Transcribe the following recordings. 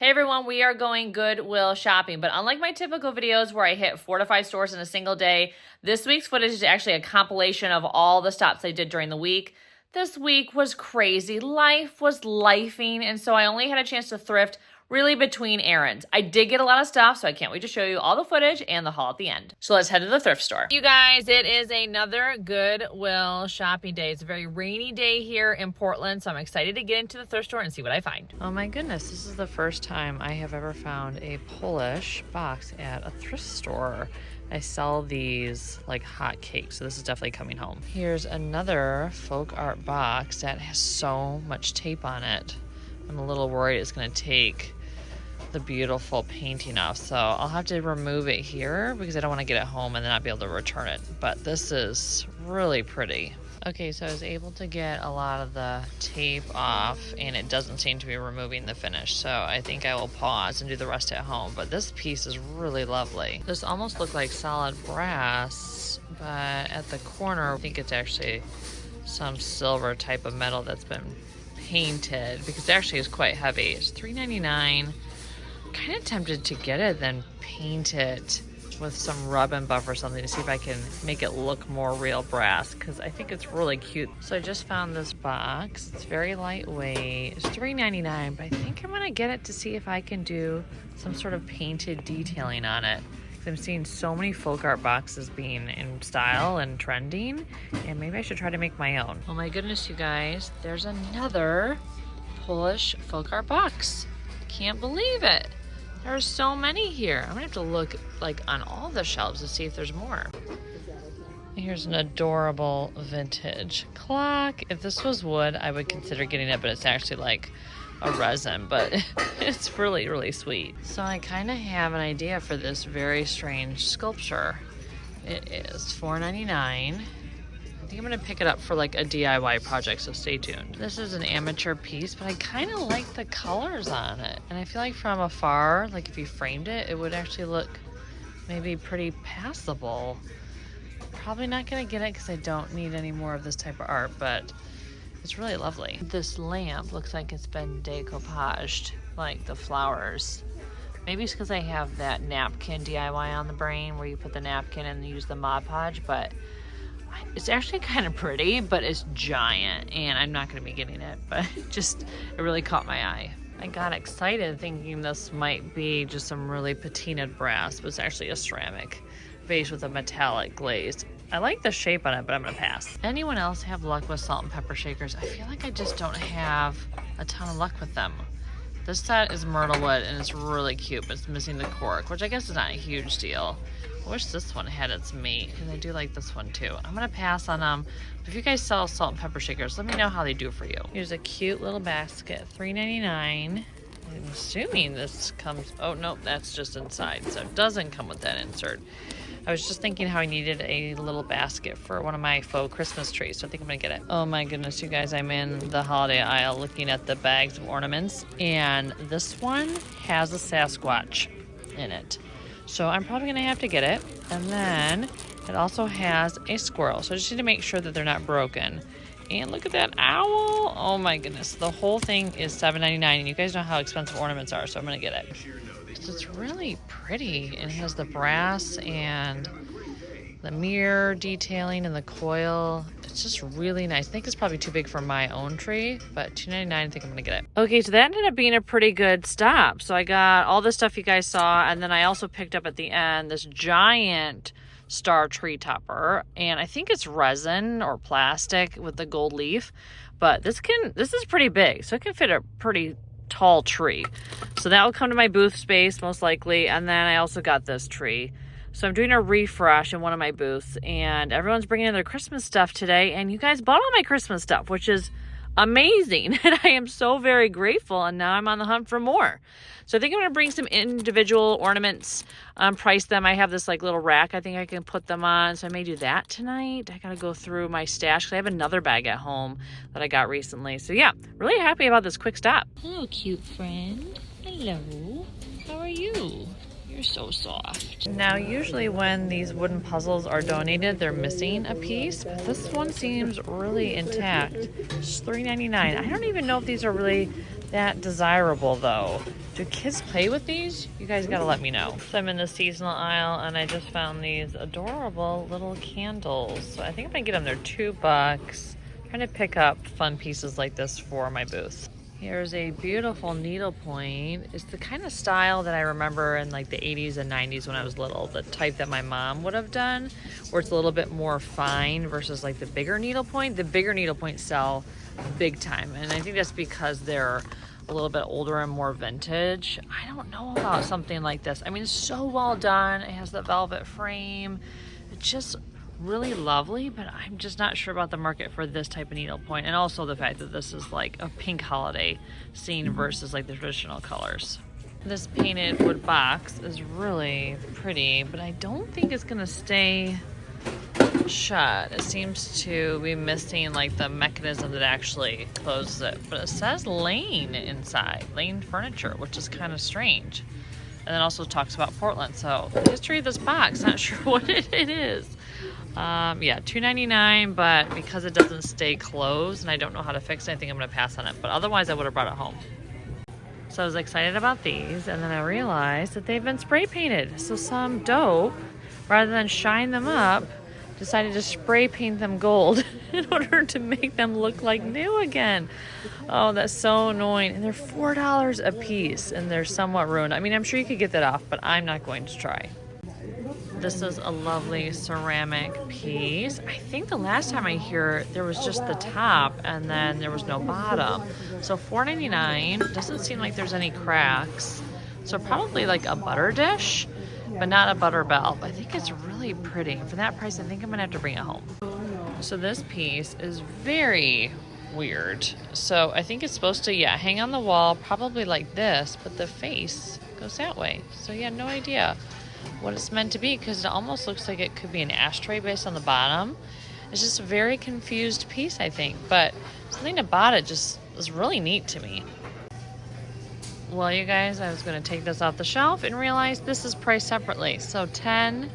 Hey everyone, we are going Goodwill shopping, but unlike my typical videos where I hit 4 to 5 stores in a single day, this week's footage is actually a compilation of all the stops I did during the week. This week was crazy. Life was lifing, and so I only had a chance to thrift really between errands. I did get a lot of stuff, so I can't wait to show you all the footage and the haul at the end. So let's head to the thrift store. You guys, it is another Goodwill shopping day. It's a very rainy day here in Portland, so I'm excited to get into the thrift store and see what I find. Oh my goodness, this is the first time I have ever found a Polish box at a thrift store. I sell these like hotcakes, so this is definitely coming home. Here's another folk art box that has so much tape on it. I'm a little worried it's gonna take the beautiful painting off, so I'll have to remove it here because I don't want to get it home and then not be able to return it. But this is really pretty. Okay, so I was able to get a lot of the tape off and it doesn't seem to be removing the finish, so I think I will pause and do the rest at home. But this piece is really lovely. This almost looked like solid brass, but at the corner I think it's actually some silver type of metal that's been painted because it actually is quite heavy. It's $3.99. Kind of tempted to get it then paint it with some rub and buff or something to see if I can make it look more real brass because I think it's really cute. So I just found this box. It's very lightweight. It's $3.99, but I think I'm gonna get it to see if I can do some sort of painted detailing on it. I'm seeing so many folk art boxes being in style and trending, and maybe I should try to make my own. Oh my goodness, you guys, there's another Polish folk art box. Can't believe it. There's so many here. I'm gonna have to look like on all the shelves to see if there's more. Here's an adorable vintage clock. If this was wood, I would consider getting it, but it's actually like a resin, but it's really, really sweet. So I kind of have an idea for this very strange sculpture. It is $4.99. I think I'm gonna pick it up for like a DIY project, so stay tuned. This is an amateur piece, but I kind of like the colors on it. And I feel like from afar, like if you framed it, it would actually look maybe pretty passable. Probably not gonna get it because I don't need any more of this type of art, but it's really lovely. This lamp looks like it's been decoupaged, like the flowers. Maybe it's because I have that napkin DIY on the brain where you put the napkin and use the Mod Podge, but it's actually kind of pretty, but it's giant and I'm not going to be getting it, but it really caught my eye. I got excited thinking this might be just some really patinaed brass, but it's actually a ceramic vase with a metallic glaze. I like the shape on it, but I'm gonna pass. Anyone else have luck with salt and pepper shakers? I feel like I just don't have a ton of luck with them. This set is myrtle wood and it's really cute, but it's missing the cork, which I guess is not a huge deal. I wish this one had its mate, and I do like this one too. I'm gonna pass on them. If you guys sell salt and pepper shakers, let me know how they do for you. Here's a cute little basket, $3.99. I'm assuming this comes, oh no, that's just inside, so it doesn't come with that insert. I was just thinking how I needed a little basket for one of my faux Christmas trees, so I think I'm gonna get it. Oh my goodness, you guys, I'm in the holiday aisle looking at the bags of ornaments, and this one has a Sasquatch in it. So I'm probably gonna have to get it. And then it also has a squirrel, so I just need to make sure that they're not broken. And look at that owl. Oh my goodness, the whole thing is $7.99, and you guys know how expensive ornaments are, so I'm gonna get it. It's really pretty. It has the brass and the mirror detailing and the coil. It's just really nice. I think it's probably too big for my own tree, but $2.99, I think I'm gonna get it. Okay, so that ended up being a pretty good stop. So I got all the stuff you guys saw, and then I also picked up at the end this giant star tree topper, and I think it's resin or plastic with the gold leaf, but this is pretty big, so it can fit a pretty tall tree. So that will come to my booth space most likely. And then I also got this tree. So I'm doing a refresh in one of my booths, and everyone's bringing in their Christmas stuff today, and you guys bought all my Christmas stuff, which is amazing. And I am so very grateful, and now I'm on the hunt for more. So I think I'm going to bring some individual ornaments, price them. I have this like little rack I think I can put them on, so I may do that tonight. I got to go through my stash because I have another bag at home that I got recently. So yeah, really happy about this quick stop. Hello, cute friend. Hello. How are you? You're so soft. Now, usually when these wooden puzzles are donated, they're missing a piece, but this one seems really intact. It's $3.99. I don't even know if these are really that desirable though. Do kids play with these? You guys gotta let me know. So I'm in the seasonal aisle and I just found these adorable little candles. So I think I'm gonna get them. They're $2. Trying to pick up fun pieces like this for my booth. Here's a beautiful needlepoint. It's the kind of style that I remember in like the 80s and 90s when I was little. The type that my mom would have done, where it's a little bit more fine versus like the bigger needlepoint. The bigger needlepoints sell big time. And I think that's because they're a little bit older and more vintage. I don't know about something like this. I mean, it's so well done. It has the velvet frame. It's just really lovely, but I'm just not sure about the market for this type of needlepoint, and also the fact that this is like a pink holiday scene versus like the traditional colors. This painted wood box is really pretty, but I don't think it's gonna stay shut. It seems to be missing like the mechanism that actually closes it, but it says Lane inside, Lane Furniture, which is kind of strange. And then also talks about Portland. So the history of this box, not sure what it is. Yeah, $2.99, but because it doesn't stay closed and I don't know how to fix it, I think I'm gonna pass on it. But otherwise I would have brought it home. So I was excited about these, and then I realized that they've been spray painted. So some dope, rather than shine them up, decided to spray paint them gold in order to make them look like new again. Oh, that's so annoying. And they're $4 a piece, and they're somewhat ruined. I mean, I'm sure you could get that off, but I'm not going to try. This is a lovely ceramic piece. I think the last time I hear there was just the top and then there was no bottom. So $4.99, doesn't seem like there's any cracks. So probably like a butter dish, but not a butter bell. I think it's really pretty. For that price, I think I'm gonna have to bring it home. So this piece is very weird. So I think it's supposed to, yeah, hang on the wall, probably like this, but the face goes that way. So yeah, no idea what it's meant to be, because it almost looks like it could be an ashtray based on the bottom. It's just a very confused piece, I think, but something about it just is really neat to me. Well, you guys, I was going to take this off the shelf and realize this is priced separately. So 10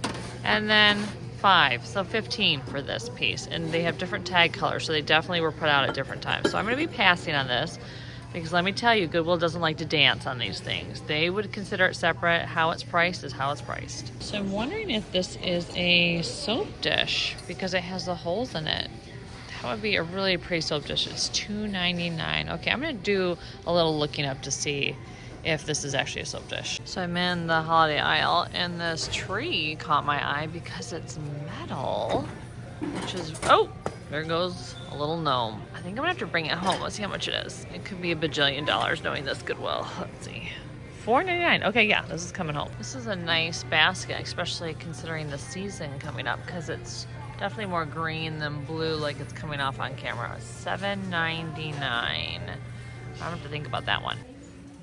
and then 5, so 15 for this piece. And they have different tag colors, so they definitely were put out at different times. So I'm going to be passing on this, because let me tell you, Goodwill doesn't like to dance on these things. They would consider it separate. How it's priced is how it's priced. So I'm wondering if this is a soap dish, because it has the holes in it. That would be a really pretty soap dish. It's $2.99. Okay, I'm going to do a little looking up to see if this is actually a soap dish. So I'm in the holiday aisle, and this tree caught my eye because it's metal, which is, oh, there goes a little gnome. I think I'm gonna have to bring it home. Let's see how much it is. It could be $1 billion knowing this Goodwill. Let's see. $4.99. Okay, yeah, this is coming home. This is a nice basket, especially considering the season coming up, because it's definitely more green than blue like it's coming off on camera. $7.99. I don't have to think about that one.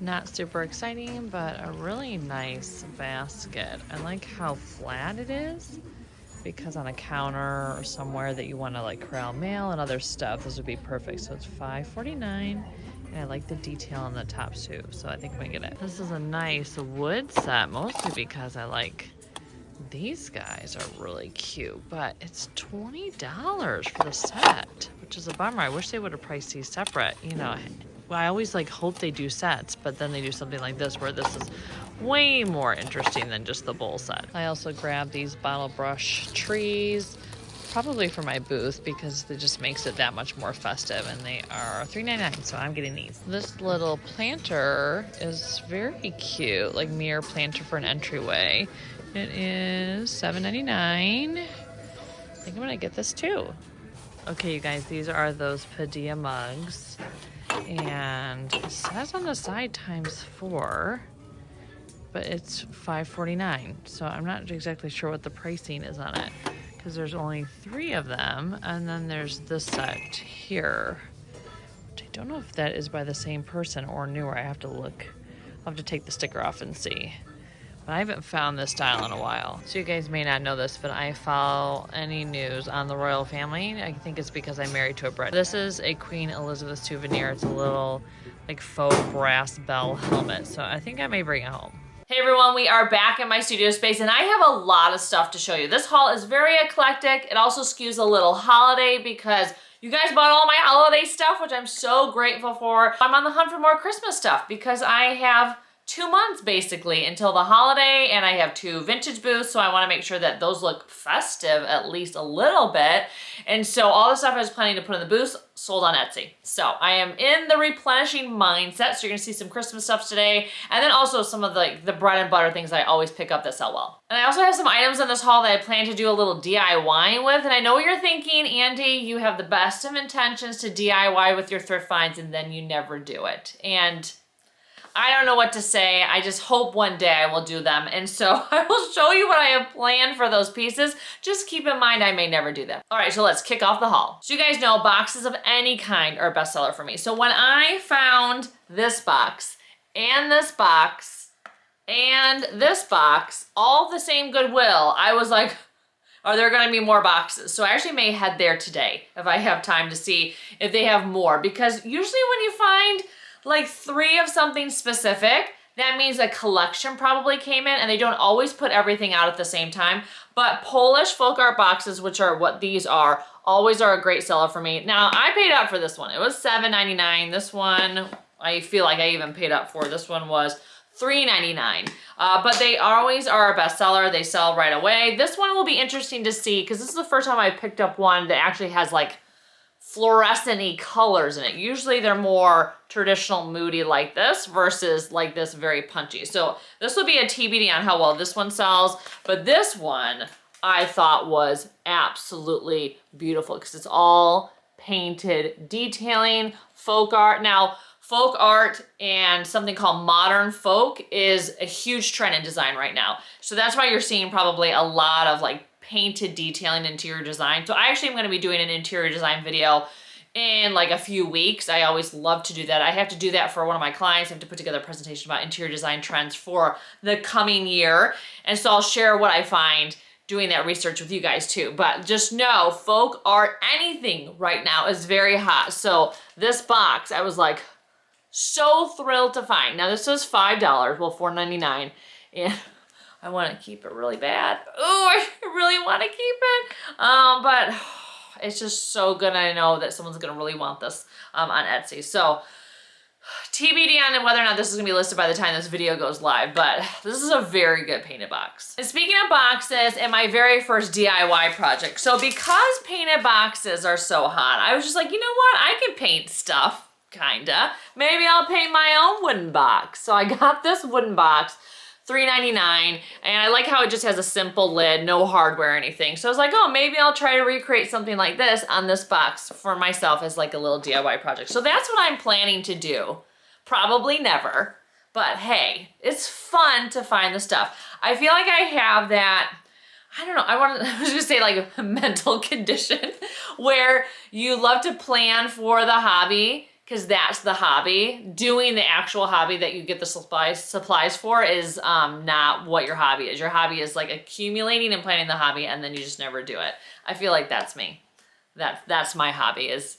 Not super exciting, but a really nice basket. I like how flat it is, because on a counter or somewhere that you want to like corral mail and other stuff, this would be perfect. So it's $5.49, and I like the detail on the top too, so I think I'm gonna get it. This is a nice wood set, mostly because I like these guys are really cute, but it's $20 for the set, which is a bummer. I wish they would have priced these separate. You know, I always like hope they do sets, but then they do something like this where this is way more interesting than just the bowl set. I also grabbed these bottle brush trees, probably for my booth, because it just makes it that much more festive, and they are $3.99, so I'm getting these. This little planter is very cute, like mirror planter for an entryway. It is $7.99. I think I'm gonna get this too. Okay, you guys, these are those Padilla mugs, and it says on the side ×4, but it's $5.49, so I'm not exactly sure what the pricing is on it, because there's only 3 of them, and then there's this set here, which I don't know if that is by the same person or newer. I have to look. I'll have to take the sticker off and see. But I haven't found this style in a while. So you guys may not know this, but I follow any news on the royal family. I think it's because I'm married to a Brit. This is a Queen Elizabeth souvenir. It's a little like faux brass bell helmet, so I think I may bring it home. Hey everyone, we are back in my studio space, and I have a lot of stuff to show you. This haul is very eclectic. It also skews a little holiday because you guys bought all my holiday stuff, which I'm so grateful for. I'm on the hunt for more Christmas stuff because I have 2 months basically until the holiday, and I have 2 vintage booths, so I want to make sure that those look festive at least a little bit. And so all the stuff I was planning to put in the booths sold on Etsy. So I am in the replenishing mindset, so you're gonna see some Christmas stuff today, and then also some of the bread and butter things I always pick up that sell well. And I also have some items in this haul that I plan to do a little DIY with, and I know what you're thinking, Andi, you have the best of intentions to DIY with your thrift finds and then you never do it. And I don't know what to say. I just hope one day I will do them. And so I will show you what I have planned for those pieces. Just keep in mind I may never do them. All right, so let's kick off the haul. So you guys know boxes of any kind are a bestseller for me. So when I found this box and this box and this box, all the same Goodwill, I was like, are there gonna be more boxes? So I actually may head there today if I have time to see if they have more, because usually when you find like 3 of something specific, that means a collection probably came in, and they don't always put everything out at the same time. But Polish folk art boxes, which are what these are, always are a great seller for me. Now, I paid up for this one. It was $7.99. This one, I feel like I even paid up for. This one was $3.99. But they always are a bestseller. They sell right away. This one will be interesting to see, because this is the first time I picked up one that actually has like fluorescent-y colors in it. Usually they're more traditional moody like this versus like this very punchy. So this will be a TBD on how well this one sells, but this one I thought was absolutely beautiful because it's all painted detailing, folk art. Now, folk art and something called modern folk is a huge trend in design right now. So that's why you're seeing probably a lot of like painted detailing interior design. So I actually am going to be doing an interior design video in like a few weeks. I always love to do that. I have to do that for one of my clients. I have to put together a presentation about interior design trends for the coming year. And so I'll share what I find doing that research with you guys too. But just know folk art, anything right now is very hot. So this box, I was like so thrilled to find. Now this was $5, well $4.99, and I want to keep it really bad. Oh, I really want to keep it. But it's just so good. I know that someone's going to really want this on Etsy. So TBD on whether or not this is going to be listed by the time this video goes live, but this is a very good painted box. And speaking of boxes, and my very first DIY project. So because painted boxes are so hot, I was just like, you know what? I can paint stuff, kinda. Maybe I'll paint my own wooden box. So I got this wooden box, $3.99, and I like how it just has a simple lid, no hardware or anything. So I was like, oh, maybe I'll try to recreate something like this on this box for myself as like a little DIY project. So that's what I'm planning to do. Probably never, but hey, it's fun to find the stuff. I feel like I have that, I don't know, I was gonna say like a mental condition where you love to plan for the hobby, because that's the hobby. Doing the actual hobby that you get the supplies for is not what your hobby is. Your hobby is like accumulating and planning the hobby, and then you just never do it. I feel like that's me. That's my hobby, is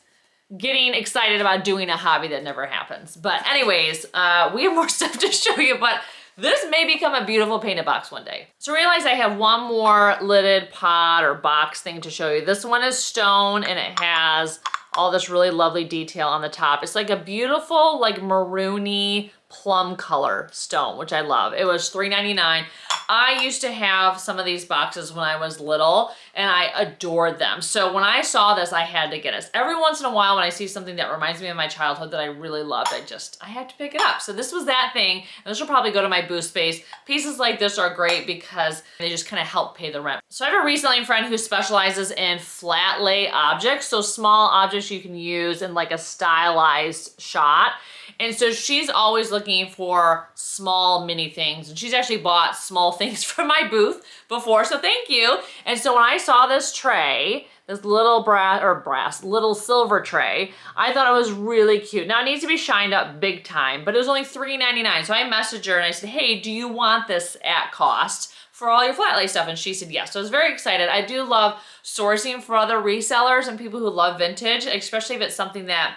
getting excited about doing a hobby that never happens. But anyways, we have more stuff to show you, but this may become a beautiful painted box one day. So realize I have one more lidded pot or box thing to show you. This one is stone, and it has all this really lovely detail on the top. It's like a beautiful, like maroony plum color stone, which I love. It was $3.99. I used to have some of these boxes when I was little, and I adored them. So when I saw this, I had to get it. Every once in a while when I see something that reminds me of my childhood that I really loved, I have to pick it up. So this was that thing, and this will probably go to my booth space. Pieces like this are great because they just kind of help pay the rent. So I have a reselling friend who specializes in flat lay objects, so small objects you can use in like a stylized shot. And so she's always looking for small mini things, and she's actually bought small things from my booth before, so thank you. And so when I saw this tray, this little little silver tray, I thought it was really cute. Now it needs to be shined up big time, but it was only $3.99. So I messaged her and I said, hey, do you want this at cost for all your flat lay stuff? And she said yes. So I was very excited. I do love sourcing for other resellers and people who love vintage, especially if it's something that,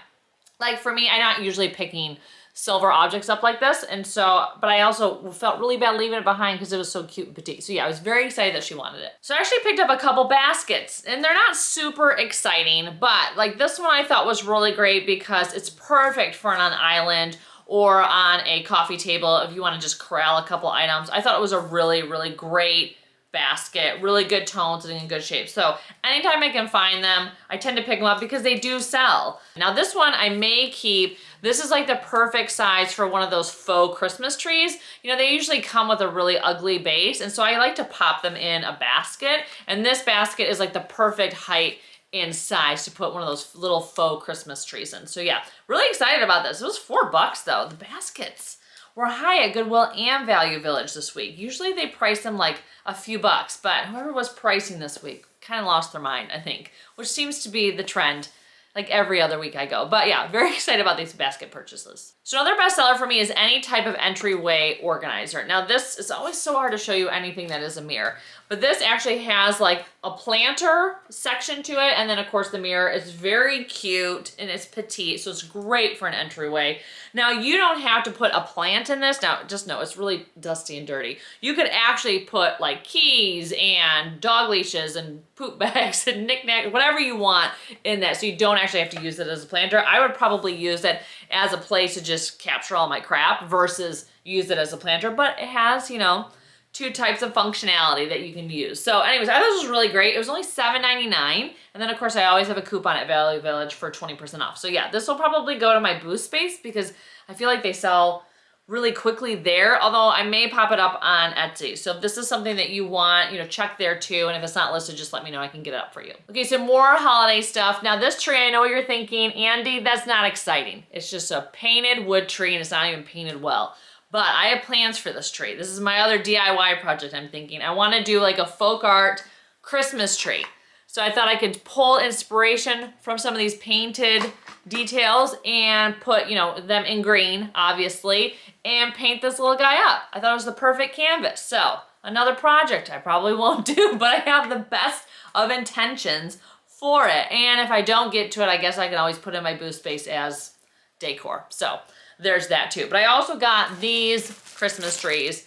like for me, I'm not usually picking silver objects up like this, and so, but I also felt really bad leaving it behind because it was so cute and petite. So yeah, I was very excited that she wanted it. So I actually picked up a couple baskets, and they're not super exciting, but like this one I thought was really great because it's perfect for on an island, or on a coffee table if you want to just corral a couple items. I thought it was a really, really great basket, really good tones and in good shape. So anytime I can find them, I tend to pick them up because they do sell. Now this one I may keep. This is like the perfect size for one of those faux Christmas trees. You know, they usually come with a really ugly base, and so I like to pop them in a basket, and this basket is like the perfect height and size to put one of those little faux Christmas trees in. So yeah, really excited about this. It was $4 though. The baskets were high at Goodwill and Value Village this week. Usually they price them like a few bucks, but whoever was pricing this week kind of lost their mind, I think, which seems to be the trend like every other week I go. But yeah, very excited about these basket purchases. So another bestseller for me is any type of entryway organizer. Now this is always so hard to show you anything that is a mirror, but this actually has like a planter section to it, and then of course the mirror is very cute and it's petite, so it's great for an entryway. Now you don't have to put a plant in this. Now just know it's really dusty and dirty. You could actually put like keys and dog leashes and poop bags and knickknacks, whatever you want in that, so you don't actually have to use it as a planter. I would probably use it as a place to just capture all my crap versus use it as a planter, but it has, you know, two types of functionality that you can use. So anyways, I thought this was really great. It was only $7.99. And then of course I always have a coupon at Value Village for 20% off. So yeah, this will probably go to my booth space because I feel like they sell really quickly there, although I may pop it up on Etsy. So if this is something that you want, you know, check there too. And if it's not listed, just let me know. I can get it up for you. Okay, so more holiday stuff. Now this tree, I know what you're thinking, Andi, that's not exciting. It's just a painted wood tree and it's not even painted well. But I have plans for this tree. This is my other DIY project I'm thinking. I want to do like a folk art Christmas tree. So I thought I could pull inspiration from some of these painted details and put, you know, them in green, obviously, and paint this little guy up. I thought it was the perfect canvas. So another project I probably won't do, but I have the best of intentions for it. And if I don't get to it, I guess I can always put it in my booth space as decor. So there's that too. But I also got these Christmas trees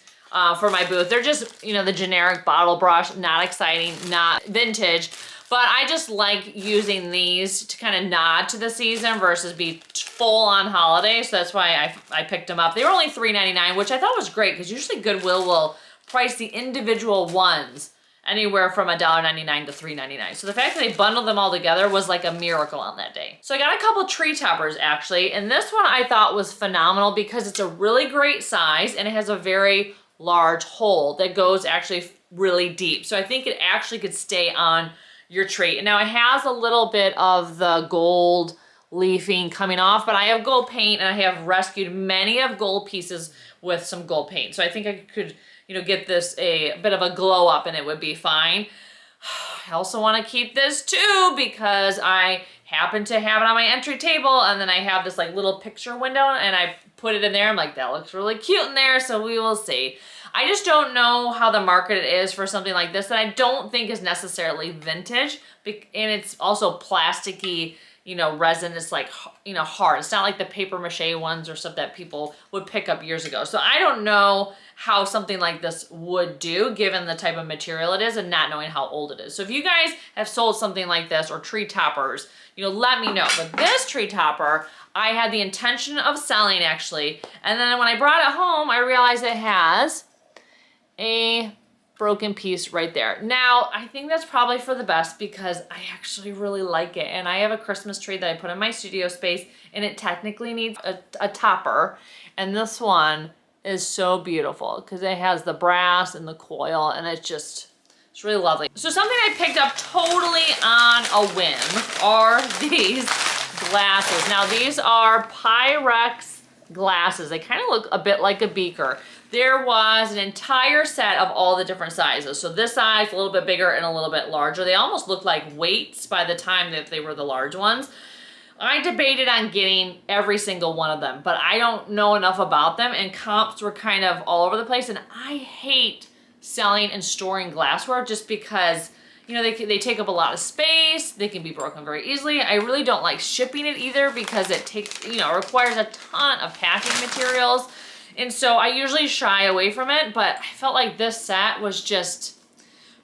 for my booth. They're just, you know, the generic bottle brush, not exciting, not vintage. But I just like using these to kind of nod to the season versus be full on holiday. So that's why I picked them up. They were only $3.99, which I thought was great because usually Goodwill will price the individual ones anywhere from $1.99 to $3.99. So the fact that they bundled them all together was like a miracle on that day. So I got a couple tree toppers actually, and this one I thought was phenomenal because it's a really great size and it has a very large hole that goes actually really deep. So I think it actually could stay on your tree. And now it has a little bit of the gold leafing coming off, but I have gold paint and I have rescued many of gold pieces with some gold paint. So I think I could, you know, get this a bit of a glow up and it would be fine. I also want to keep this too because I happen to have it on my entry table, and then I have this like little picture window and I put it in there. I'm like, that looks really cute in there, so we will see. I just don't know how the market is for something like this that I don't think is necessarily vintage, and it's also plasticky, you know, resin. It's like, you know, hard. It's not like the paper mache ones or stuff that people would pick up years ago. So I don't know how something like this would do given the type of material it is and not knowing how old it is. So if you guys have sold something like this or tree toppers, you know, let me know. But this tree topper, I had the intention of selling actually. And then when I brought it home, I realized it has a broken piece right there. Now, I think that's probably for the best because I actually really like it. And I have a Christmas tree that I put in my studio space and it technically needs a topper. And this one is so beautiful because it has the brass and the coil and it's really lovely. So something I picked up totally on a whim are these glasses. Now these are Pyrex glasses. They kind of look a bit like a beaker. There was an entire set of all the different sizes. So this size, a little bit bigger and a little bit larger. They almost looked like weights by the time that they were the large ones. I debated on getting every single one of them, but I don't know enough about them and comps were kind of all over the place. And I hate selling and storing glassware just because, you know, they take up a lot of space. They can be broken very easily. I really don't like shipping it either because it takes, you know, requires a ton of packing materials. And so I usually shy away from it, but I felt like this set was just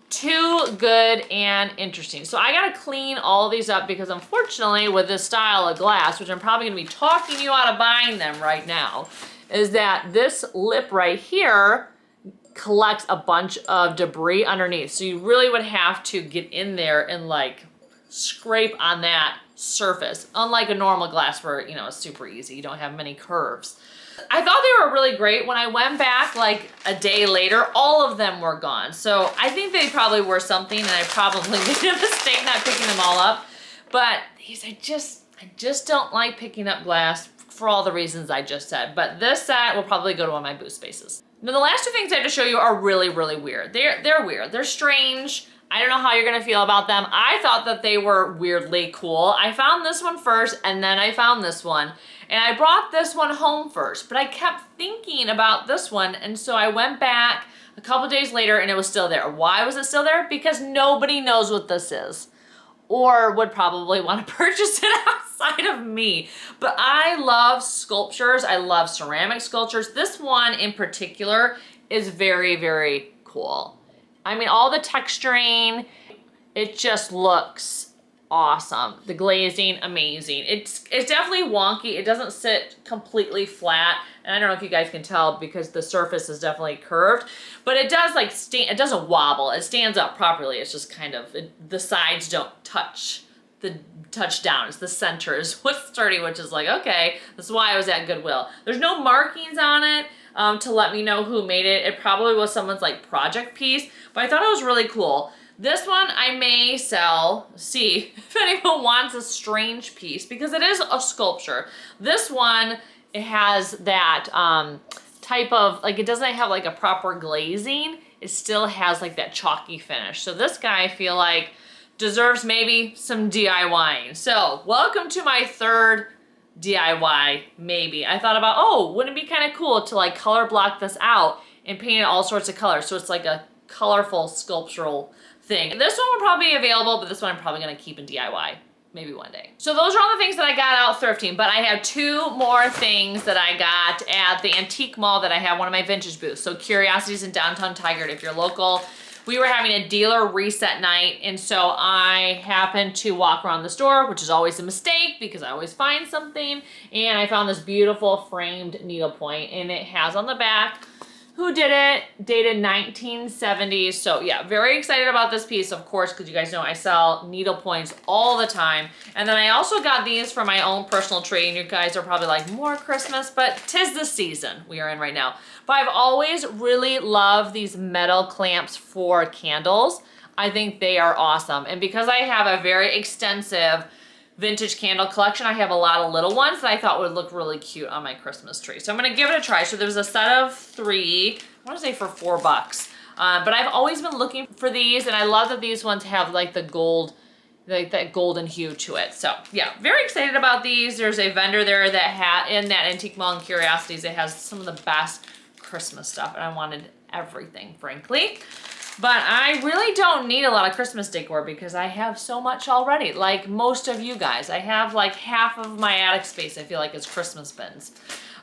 too good and interesting. So I gotta clean all these up because unfortunately with this style of glass, which I'm probably gonna be talking you out of buying them right now, is that this lip right here collects a bunch of debris underneath. So you really would have to get in there and like scrape on that surface. Unlike a normal glass where, you know, it's super easy. You don't have many curves. I thought they were really great. When I went back like a day later, all of them were gone. So I think they probably were something and I probably made a mistake not picking them all up. But these, I just don't like picking up glass for all the reasons I just said. But this set will probably go to one of my booth spaces. Now the last two things I have to show you are really, really weird. They're weird. They're strange. I don't know how you're gonna feel about them. I thought that they were weirdly cool. I found this one first and then I found this one. And I brought this one home first, but I kept thinking about this one. And so I went back a couple days later and it was still there. Why was it still there? Because nobody knows what this is or would probably want to purchase it outside of me. But I love sculptures. I love ceramic sculptures. This one in particular is very, very cool. I mean, all the texturing, it just looks awesome. The glazing, amazing. It's definitely wonky. It doesn't sit completely flat. And I don't know if you guys can tell because the surface is definitely curved, but it does like it doesn't wobble. It stands up properly. It's just kind of, the sides don't touch down. It's the center is what's sturdy, which is like, okay, this is why I was at Goodwill. There's no markings on it to let me know who made it. It probably was someone's like project piece, but I thought it was really cool. This one I may sell, see if anyone wants a strange piece because it is a sculpture. This one, it has that type of, like it doesn't have like a proper glazing. It still has like that chalky finish. So this guy I feel like deserves maybe some DIYing. So welcome to my third DIY maybe. I thought about, oh, wouldn't it be kind of cool to like color block this out and paint it all sorts of colors. So it's like a colorful sculptural thing. This one will probably be available, but this one I'm probably gonna keep in DIY, maybe one day. So those are all the things that I got out thrifting, but I have two more things that I got at the antique mall that I have, one of my vintage booths. So Curiosities in downtown Tigard, if you're local. We were having a dealer reset night, and so I happened to walk around the store, which is always a mistake because I always find something, and I found this beautiful framed needlepoint, and it has on the back who did it, dated 1970s. So yeah, very excited about this piece, of course, because you guys know I sell needlepoints all the time. And then I also got these for my own personal tree, and you guys are probably like, more Christmas, but 'tis the season we are in right now. But I've always really loved these metal clamps for candles. I think they are awesome. And because I have a very extensive vintage candle collection, I have a lot of little ones that I thought would look really cute on my Christmas tree. So I'm gonna give it a try. So there's a set of 3, I wanna say for $4. But I've always been looking for these, and I love that these ones have like the gold, like that golden hue to it. So yeah, very excited about these. There's a vendor there that had, in that antique mall and Curiosities, it has some of the best Christmas stuff, and I wanted everything, frankly. But I really don't need a lot of Christmas decor because I have so much already, like most of you guys. I have like half of my attic space I feel like is Christmas bins.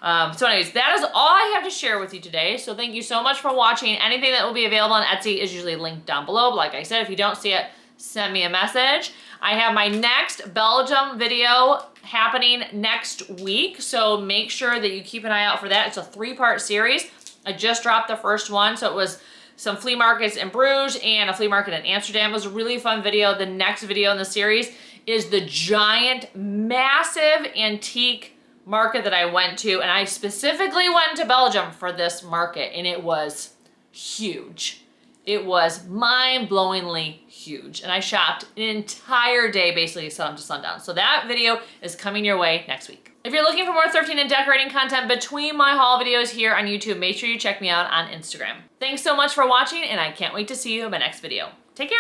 So anyways, that is all I have to share with you today. So thank you so much for watching. Anything that will be available on Etsy is usually linked down below. But like I said, if you don't see it, send me a message. I have my next Belgium video happening next week, so make sure that you keep an eye out for that. It's a 3-part series. I just dropped the first one, so it was some flea markets in Bruges and a flea market in Amsterdam. It was a really fun video. The next video in the series is the giant, massive antique market that I went to, and I specifically went to Belgium for this market, and it was huge. It was mind-blowingly huge, and I shopped an entire day, basically sun to sundown. So that video is coming your way next week. If you're looking for more thrifting and decorating content between my haul videos here on YouTube, make sure you check me out on Instagram. Thanks so much for watching, and I can't wait to see you in my next video. Take care.